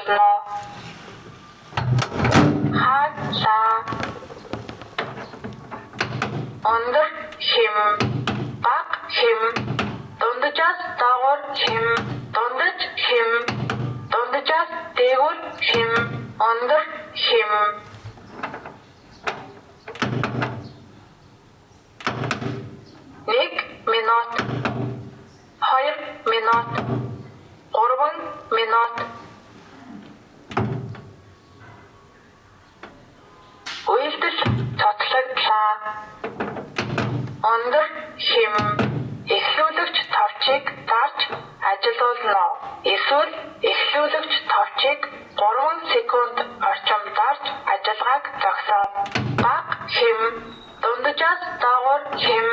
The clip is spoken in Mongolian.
болно. Хaalаа. Өндөр хим, бага хим, дунджаас дагавар хим, дундаж хим, дунджаас дээгүүр хим, өндөр хим. 1 минут, 2 минут, 3 минут. Үйлдэл цоцлогдлаа. Өндөр хим, эхлүүлэгч товчийг зарж ажилуулна. Эсвэл эхлүүлэгч товчийг 3 секунд орчим зарж ажиллагааг зогсоо. Бага хим, дунджаас дагавар хим,